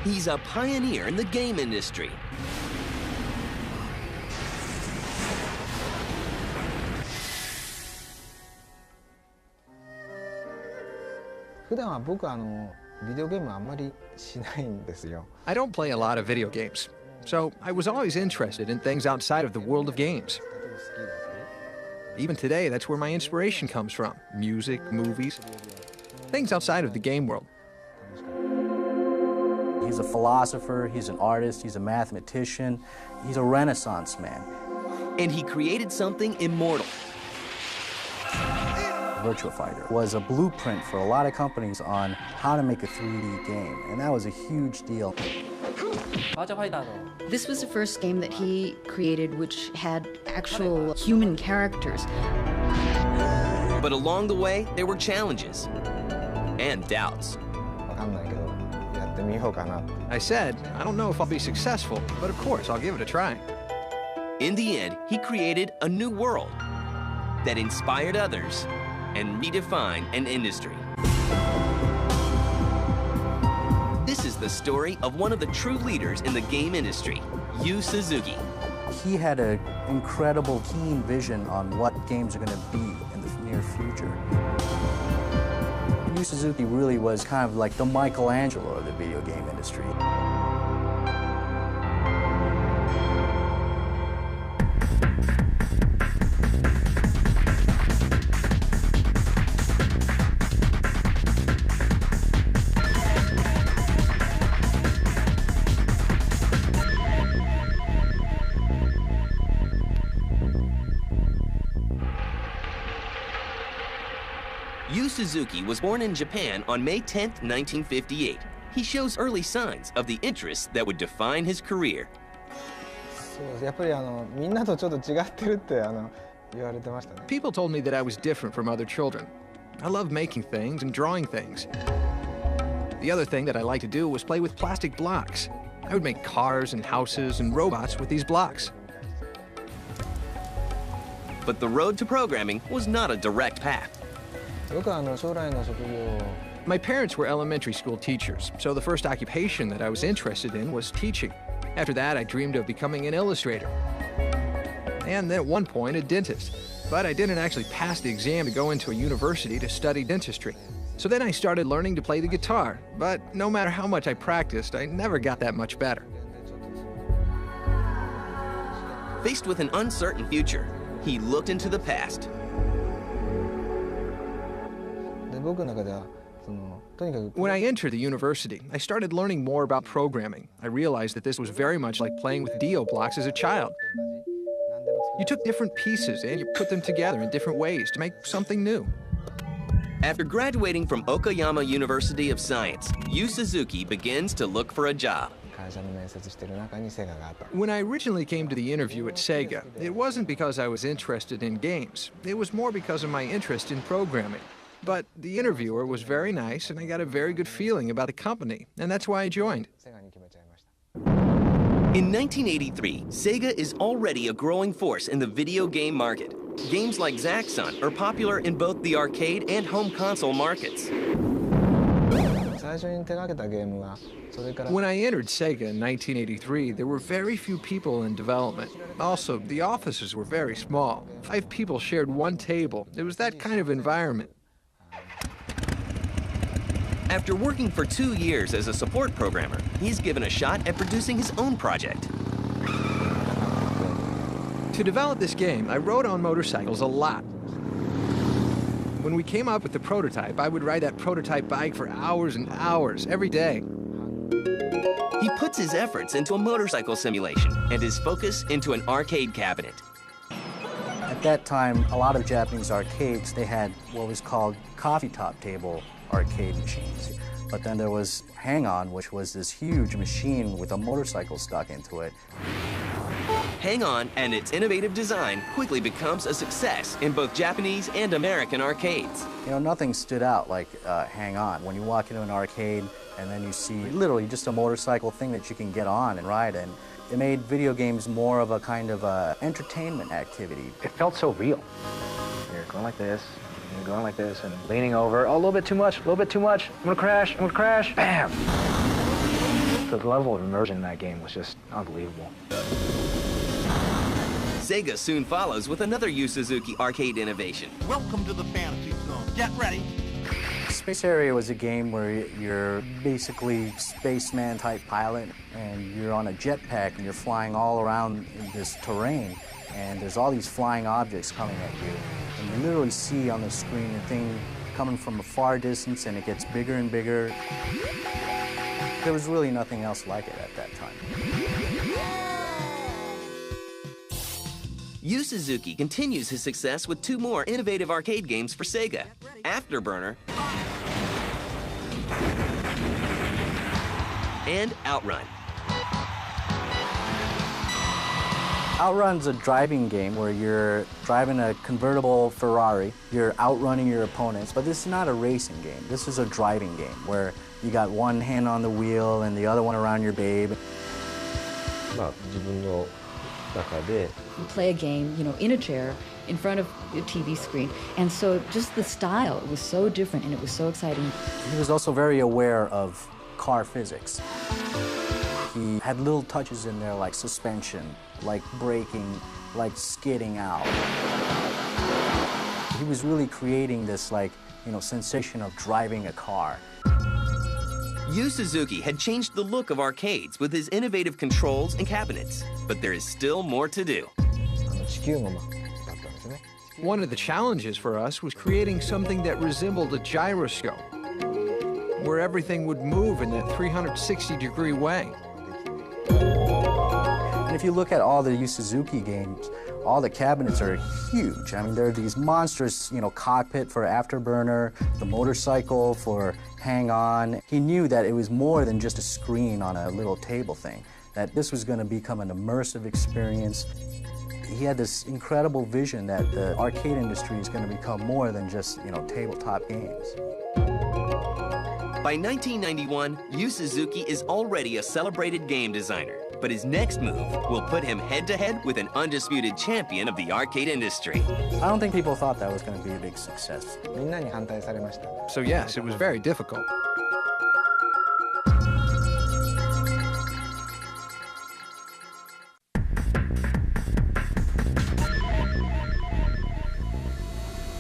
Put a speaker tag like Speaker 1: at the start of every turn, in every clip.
Speaker 1: He's a pioneer in the game industry.
Speaker 2: I don't play a lot of video games, so I was always interested in things outside of the world of games. Even today, that's where my inspiration comes from. Music, movies, things outside of the game world.
Speaker 3: He's a philosopher, he's an artist, he's a mathematician, he's a Renaissance man.
Speaker 1: And he created something immortal.
Speaker 3: Virtua Fighter was a blueprint for a lot of companies on how to make a 3D game, and that was a huge deal.
Speaker 4: This was the first game that he created which had actual human characters.
Speaker 1: But along the way, there were challenges and doubts.
Speaker 2: I said, I don't know if I'll be successful, but of course, I'll give it a try.
Speaker 1: In the end, he created a new world that inspired others and redefined an industry. This is the story of one of the true leaders in the game industry, Yū Suzuki.
Speaker 3: He had an incredible, keen vision on what games are going to be in the near future. Yū Suzuki really was kind of like the Michelangelo of the video game industry.
Speaker 1: Yū Suzuki was born in Japan on May 10, 1958. He shows early signs of the interests that would define his career.
Speaker 2: People told me that I was different from other children. I love making things and drawing things. The other thing that I liked to do was play with plastic blocks. I would make cars and houses and robots with these blocks.
Speaker 1: But the road to programming was not a direct path.
Speaker 2: My parents were elementary school teachers, so the first occupation that I was interested in was teaching. After that, I dreamed of becoming an illustrator. And then at one point, a dentist. But I didn't actually pass the exam to go into a university to study dentistry. So then I started learning to play the guitar, but no matter how much I practiced, I never got that much better.
Speaker 1: Faced with an uncertain future, he looked into the past.
Speaker 2: When I entered the university, I started learning more about programming. I realized that this was very much like playing with Dio blocks as a child. You took different pieces and you put them together in different ways to make something new.
Speaker 1: After graduating from Okayama University of Science, Yū Suzuki begins to look for a job.
Speaker 2: When I originally came to the interview at Sega, it wasn't because I was interested in games. It was more because of my interest in programming. But the interviewer was very nice, and I got a very good feeling about the company, and that's why I joined.
Speaker 1: In 1983, Sega is already a growing force in the video game market. Games like Zaxxon are popular in both the arcade and home console markets.
Speaker 2: When I entered Sega in 1983, there were very few people in development. Also, the offices were very small. 5 people shared one table. It was that kind of environment.
Speaker 1: After working for 2 years as a support programmer, he's given a shot at producing his own project.
Speaker 2: To develop this game, I rode on motorcycles a lot. When we came up with the prototype, I would ride that prototype bike for hours and hours, every day.
Speaker 1: He puts his efforts into a motorcycle simulation and his focus into an arcade cabinet.
Speaker 3: At that time, a lot of Japanese arcades, they had what was called coffee top table arcade machines. But then there was Hang-On, which was this huge machine with a motorcycle stuck into it.
Speaker 1: Hang-On and its innovative design quickly becomes a success in both Japanese and American arcades.
Speaker 3: You know, nothing stood out like Hang-On. When you walk into an arcade and then you see literally just a motorcycle thing that you can get on and ride in, it made video games more of a kind of entertainment activity.
Speaker 5: It felt so real. You're going like this, you're going like this, and leaning over. Oh, a little bit too much, a little bit too much. I'm gonna crash, bam! The level of immersion in that game was just unbelievable.
Speaker 1: Sega soon follows with another Yu Suzuki arcade innovation.
Speaker 6: Welcome to the fantasy zone. Get ready.
Speaker 3: Space Harrier was a game where you're basically spaceman-type pilot, and you're on a jetpack, and you're flying all around in this terrain, and there's all these flying objects coming at you. And you literally see on the screen a thing coming from a far distance, and it gets bigger and bigger. There was really nothing else like it at that time.
Speaker 1: Yu Suzuki continues his success with two more innovative arcade games for Sega, Afterburner and Outrun.
Speaker 3: Outrun's a driving game where you're driving a convertible Ferrari, you're outrunning your opponents, but this is not a racing game. This is a driving game where you got one hand on the wheel and the other one around your babe.
Speaker 4: You play a game, in a chair in front of a TV screen, and so just the style, it was so different and it was so exciting.
Speaker 3: He was also very aware of car physics. He had little touches in there like suspension, like braking, like skidding out. He was really creating this sensation of driving a car.
Speaker 1: Yu Suzuki had changed the look of arcades with his innovative controls and cabinets, but there is still more to do.
Speaker 2: One of the challenges for us was creating something that resembled a gyroscope, where everything would move in that 360-degree way.
Speaker 3: And if you look at all the Yu Suzuki games, all the cabinets are huge. I mean, there are these monstrous, cockpit for Afterburner, the motorcycle for Hang On. He knew that it was more than just a screen on a little table thing, that this was going to become an immersive experience. He had this incredible vision that the arcade industry is going to become more than just, tabletop games.
Speaker 1: By 1991, Yu Suzuki is already a celebrated game designer, but his next move will put him head-to-head with an undisputed champion of the arcade industry.
Speaker 3: I don't think people thought that was going to be a big success.
Speaker 2: So yes, it was very difficult.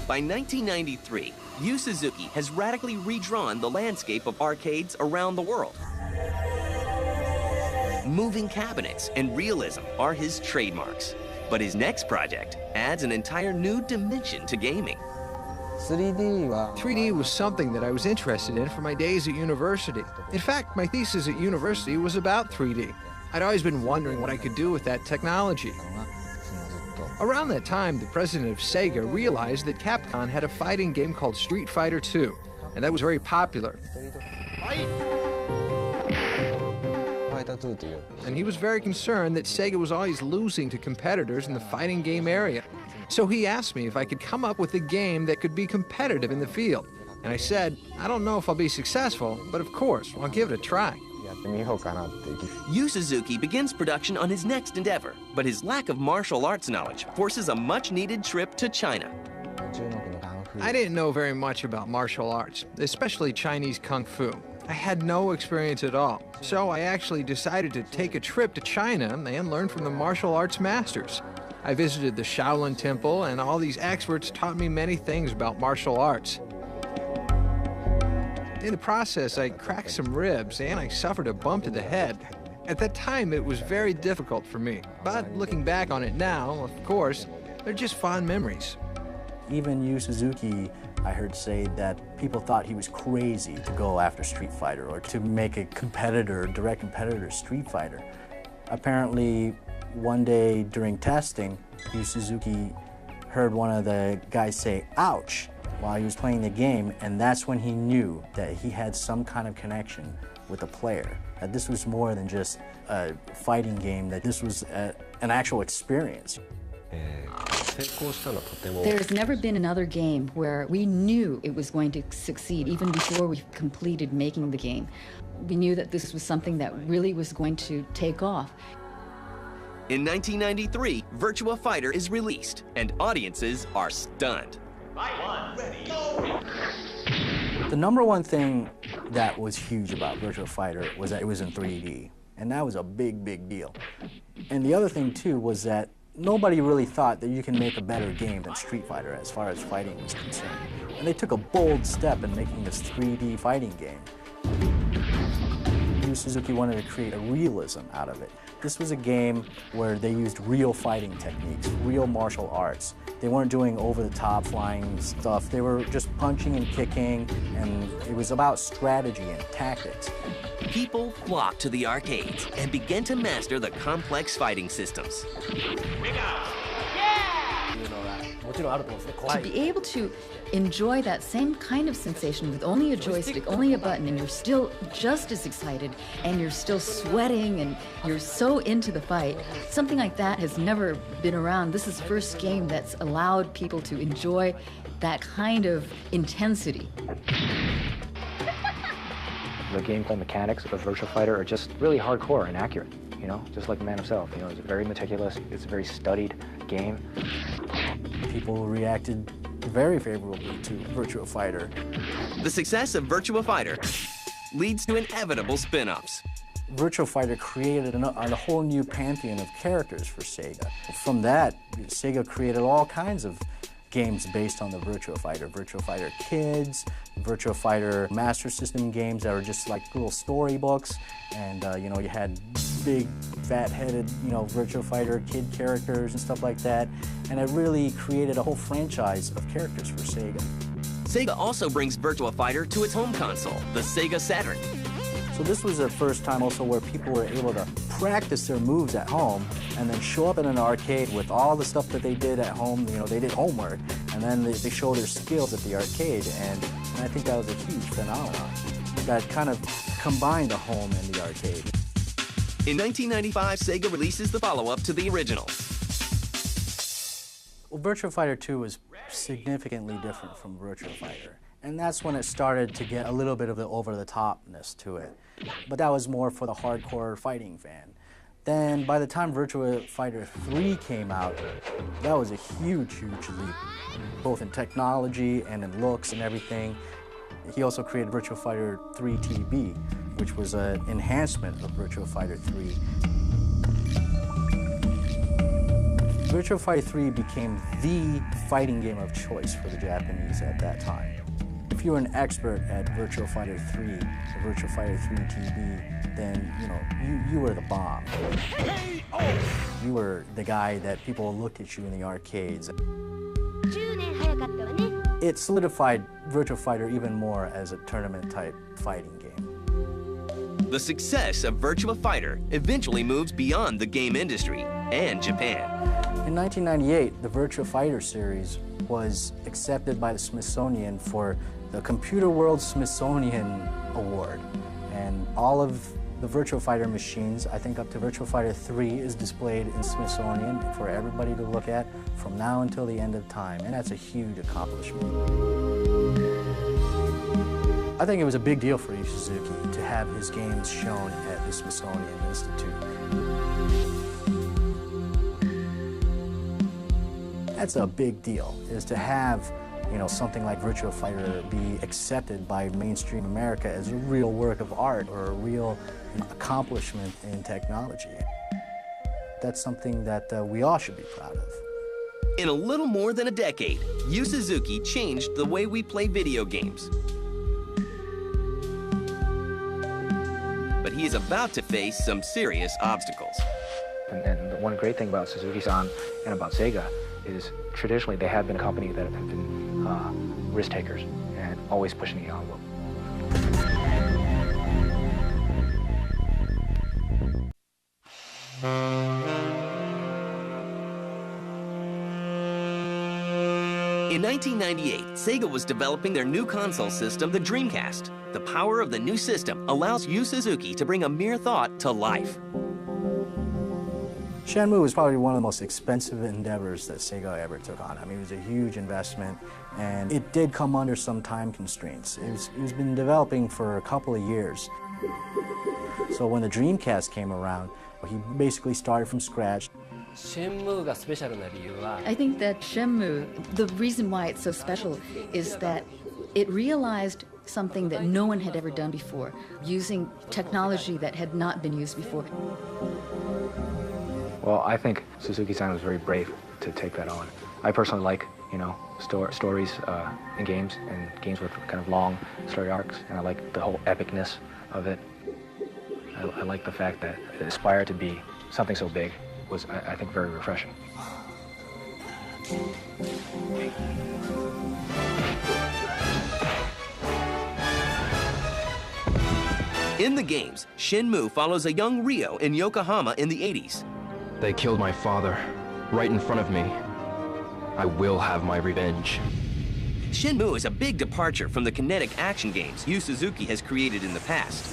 Speaker 1: By 1993, Yu Suzuki has radically redrawn the landscape of arcades around the world. Moving cabinets and realism are his trademarks. But his next project adds an entire new dimension to gaming.
Speaker 2: 3D was something that I was interested in for my days at university. In fact, my thesis at university was about 3D. I'd always been wondering what I could do with that technology. Around that time, the president of Sega realized that Capcom had a fighting game called Street Fighter II, and that was very popular. And he was very concerned that Sega was always losing to competitors in the fighting game area. So he asked me if I could come up with a game that could be competitive in the field. And I said, I don't know if I'll be successful, but of course, I'll give it a try.
Speaker 1: Yu Suzuki begins production on his next endeavor, but his lack of martial arts knowledge forces a much-needed trip to China.
Speaker 2: I didn't know very much about martial arts, especially Chinese Kung Fu. I had no experience at all, so I actually decided to take a trip to China and learn from the martial arts masters. I visited the Shaolin Temple, and all these experts taught me many things about martial arts. In the process, I cracked some ribs and I suffered a bump to the head. At that time, it was very difficult for me, but looking back on it now, of course, they're just fond memories.
Speaker 3: Even Yu Suzuki, I heard say that people thought he was crazy to go after Street Fighter or to make a competitor, direct competitor, Street Fighter. Apparently, one day during testing, Yu Suzuki heard one of the guys say, "ouch," while he was playing the game, and that's when he knew that he had some kind of connection with the player, that this was more than just a fighting game, that this was an actual experience.
Speaker 4: There's never been another game where we knew it was going to succeed even before we completed making the game. We knew that this was something that really was going to take off.
Speaker 1: In 1993, Virtua Fighter is released, and audiences are stunned.
Speaker 6: Fight one, ready, go!
Speaker 3: The number one thing that was huge about Virtua Fighter was that it was in 3D, and that was a big, big deal. And the other thing, too, was that nobody really thought that you can make a better game than Street Fighter as far as fighting was concerned. And they took a bold step in making this 3D fighting game. Suzuki wanted to create a realism out of it. This was a game where they used real fighting techniques, real martial arts. They weren't doing over-the-top flying stuff. They were just punching and kicking, and it was about strategy and tactics.
Speaker 1: People flocked to the arcades and began to master the complex fighting systems.
Speaker 4: To be able to enjoy that same kind of sensation with only a joystick, only a button, and you're still just as excited, and you're still sweating, and you're so into the fight, something like that has never been around. This is the first game that's allowed people to enjoy that kind of intensity.
Speaker 5: The gameplay mechanics of Virtua Fighter are just really hardcore and accurate, you know, just like the man himself. You know, it's very meticulous, it's a very studied game.
Speaker 3: People reacted very favorably to Virtua Fighter.
Speaker 1: The success of Virtua Fighter leads to inevitable spin-offs.
Speaker 3: Virtua Fighter created a whole new pantheon of characters for Sega. From that, Sega created all kinds of games based on the Virtua Fighter Kids, Virtua Fighter Master System games that were just like little storybooks, and you know, you had big, fat-headed, you know, Virtua Fighter kid characters and stuff like that, and it really created a whole franchise of characters for Sega.
Speaker 1: Sega also brings Virtua Fighter to its home console, the Sega Saturn.
Speaker 3: So this was the first time also where people were able to practice their moves at home and then show up in an arcade with all the stuff that they did at home. You know, they did homework, and then they show their skills at the arcade, and I think that was a huge phenomenon that kind of combined the home and the arcade.
Speaker 1: In 1995, Sega releases the follow-up to the original.
Speaker 3: Well, Virtua Fighter 2 was significantly different from Virtua Fighter, and that's when it started to get a little bit of the over-the-topness to it. But that was more for the hardcore fighting fan. Then by the time Virtua Fighter 3 came out, that was a huge, huge leap, both in technology and in looks and everything. He also created Virtua Fighter 3 TB, which was an enhancement of Virtua Fighter 3. Virtua Fighter 3 became the fighting game of choice for the Japanese at that time. If you were an expert at Virtua Fighter 3, or Virtua Fighter 3 TB, then, you know, you were the bomb. You were the guy that people looked at you in the arcades. It solidified Virtua Fighter even more as a tournament-type fighting game.
Speaker 1: The success of Virtua Fighter eventually moves beyond the game industry and Japan.
Speaker 3: In 1998, the Virtua Fighter series was accepted by the Smithsonian for the Computer World Smithsonian Award. And all of the Virtua Fighter machines, I think up to Virtua Fighter 3, is displayed in Smithsonian for everybody to look at from now until the end of time. And that's a huge accomplishment. I think it was a big deal for Yu Suzuki to have his games shown at the Smithsonian Institute. That's a big deal, is to have, you know, something like Virtua Fighter be accepted by mainstream America as a real work of art or a real accomplishment in technology. That's something that we all should be proud of.
Speaker 1: In a little more than a decade, Yu Suzuki changed the way we play video games. But he is about to face some serious obstacles.
Speaker 5: And the one great thing about Suzuki-san and about Sega is traditionally they have been a company that have been risk takers and always pushing the envelope.
Speaker 1: In 1998, Sega was developing their new console system, the Dreamcast. The power of the new system allows Yu Suzuki to bring a mere thought to life.
Speaker 3: Shenmue was probably one of the most expensive endeavors that Sega ever took on. I mean, it was a huge investment, and it did come under some time constraints. It was been developing for a couple of years. So when the Dreamcast came around, he basically started from scratch.
Speaker 4: I think that Shenmue, the reason why it's so special is that it realized something that no one had ever done before, using technology that had not been used before.
Speaker 5: Well, I think Suzuki-san was very brave to take that on. I personally like, stories in games, and games with kind of long story arcs, and I like the whole epicness of it. I like the fact that it aspired to be something so big was, I think, very refreshing.
Speaker 1: In the games, Shenmue follows a young Ryo in Yokohama in the 80s.
Speaker 7: They killed my father, right in front of me. I will have my revenge.
Speaker 1: Shenmue is a big departure from the kinetic action games Yu Suzuki has created in the past.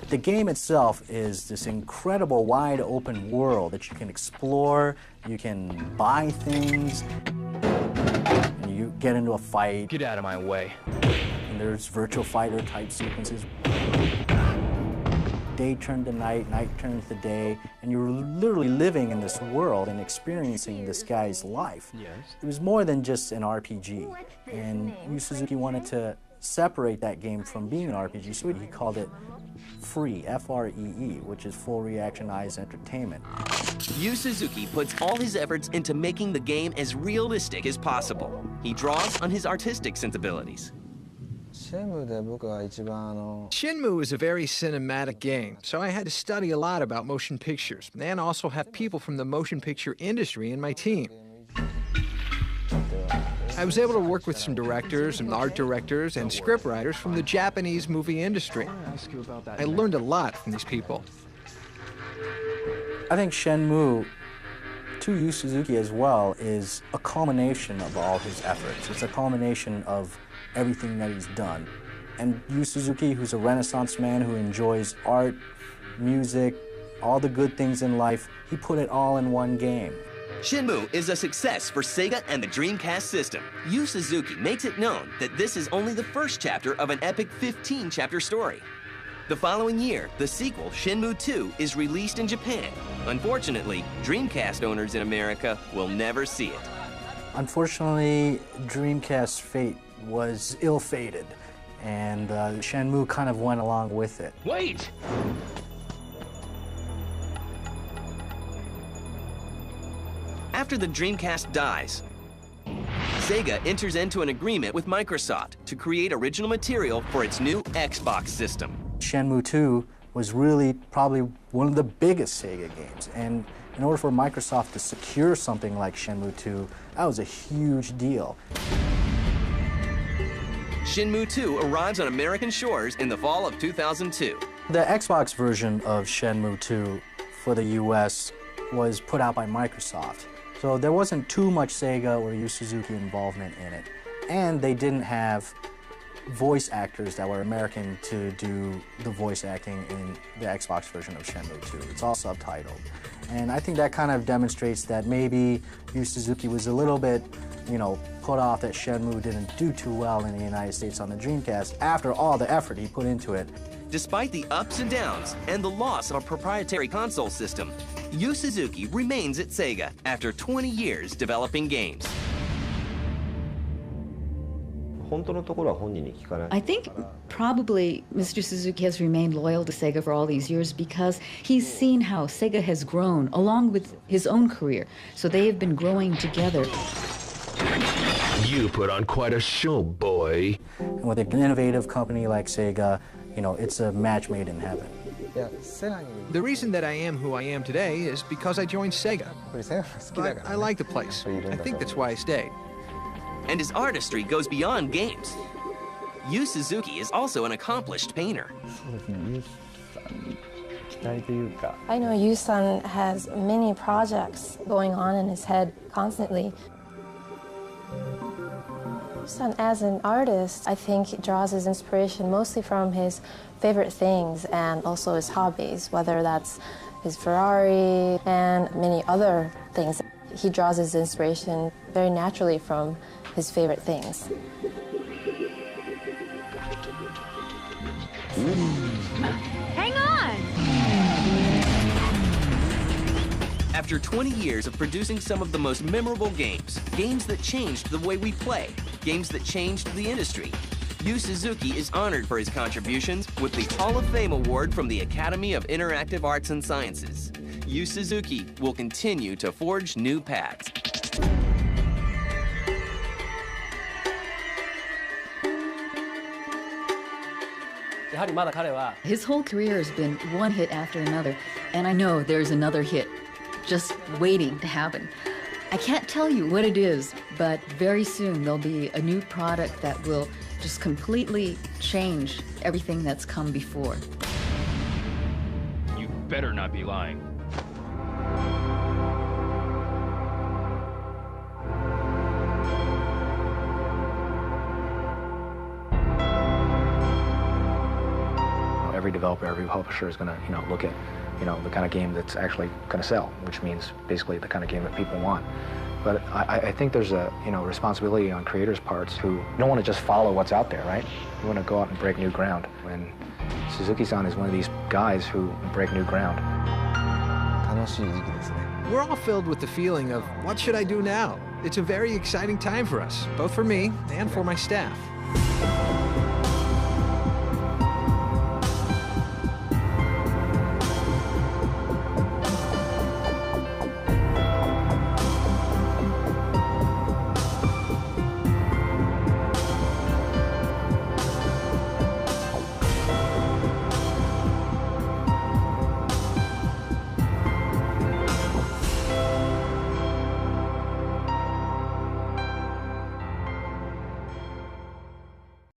Speaker 3: The game itself is this incredible wide open world that you can explore, you can buy things, and you get into a fight.
Speaker 7: Get out of my way.
Speaker 3: And there's Virtua Fighter type sequences. Day turned to night, night turned to day, and you're literally living in this world and experiencing this guy's life.
Speaker 7: Yes.
Speaker 3: It was more than just an RPG, and Yu Suzuki wanted to separate that game from being an RPG, so he called it FREE, F-R-E-E, which is Full Reaction Eyes Entertainment.
Speaker 1: Yu Suzuki puts all his efforts into making the game as realistic as possible. He draws on his artistic sensibilities.
Speaker 2: Shenmue is a very cinematic game, so I had to study a lot about motion pictures and also have people from the motion picture industry in my team. I was able to work with some directors and art directors and scriptwriters from the Japanese movie industry. I learned a lot from these people.
Speaker 3: I think Shenmue, to Yu Suzuki as well, is a culmination of all his efforts. It's a culmination of everything that he's done. And Yu Suzuki, who's a Renaissance man who enjoys art, music, all the good things in life, he put it all in one game.
Speaker 1: Shenmue is a success for Sega and the Dreamcast system. Yu Suzuki makes it known that this is only the first chapter of an epic 15-chapter story. The following year, the sequel, Shenmue 2, is released in Japan. Unfortunately, Dreamcast owners in America will never see it.
Speaker 3: Unfortunately, Dreamcast's fate was ill-fated, and Shenmue kind of went along with it.
Speaker 7: Wait!
Speaker 1: After the Dreamcast dies, Sega enters into an agreement with Microsoft to create original material for its new Xbox system.
Speaker 3: Shenmue 2 was really probably one of the biggest Sega games, and in order for Microsoft to secure something like Shenmue 2, that was a huge deal.
Speaker 1: Shenmue 2 arrives on American shores in the fall of 2002.
Speaker 3: The Xbox version of Shenmue 2 for the US was put out by Microsoft. So there wasn't too much Sega or Yu Suzuki involvement in it. And they didn't have voice actors that were American to do the voice acting in the Xbox version of Shenmue 2. It's all subtitled. And I think that kind of demonstrates that maybe Yu Suzuki was a little bit, put off that Shenmue didn't do too well in the United States on the Dreamcast after all the effort he put into it.
Speaker 1: Despite the ups and downs and the loss of a proprietary console system, Yu Suzuki remains at Sega after 20 years developing games.
Speaker 4: I think probably Mr. Suzuki has remained loyal to Sega for all these years because he's seen how Sega has grown along with his own career. So they have been growing together.
Speaker 7: You put on quite a show, boy.
Speaker 3: And with an innovative company like Sega, it's a match made in heaven.
Speaker 2: The reason that I am who I am today is because I joined Sega. But I like the place. I think that's why I stayed.
Speaker 1: And his artistry goes beyond games. Yu Suzuki is also an accomplished painter.
Speaker 8: I know Yu-san has many projects going on in his head constantly. Yu-san, as an artist, I think he draws his inspiration mostly from his favorite things and also his hobbies, whether that's his Ferrari and many other things. He draws his inspiration very naturally from his favorite things.
Speaker 9: Hang on!
Speaker 1: After 20 years of producing some of the most memorable games, games that changed the way we play, games that changed the industry, Yu Suzuki is honored for his contributions with the Hall of Fame Award from the Academy of Interactive Arts and Sciences. Yu Suzuki will continue to forge new paths.
Speaker 4: His whole career has been one hit after another, and I know there's another hit just waiting to happen. I can't tell you what it is, but very soon there'll be a new product that will just completely change everything that's come before.
Speaker 7: You better not be lying.
Speaker 5: Every developer, every publisher is going to, look at, the kind of game that's actually going to sell, which means basically the kind of game that people want. But I think there's a, responsibility on creators' parts who don't want to just follow what's out there, right? You want to go out and break new ground. And Suzuki-san is one of these guys who break new ground.
Speaker 2: We're all filled with the feeling of, what should I do now? It's a very exciting time for us, both for me and for my staff.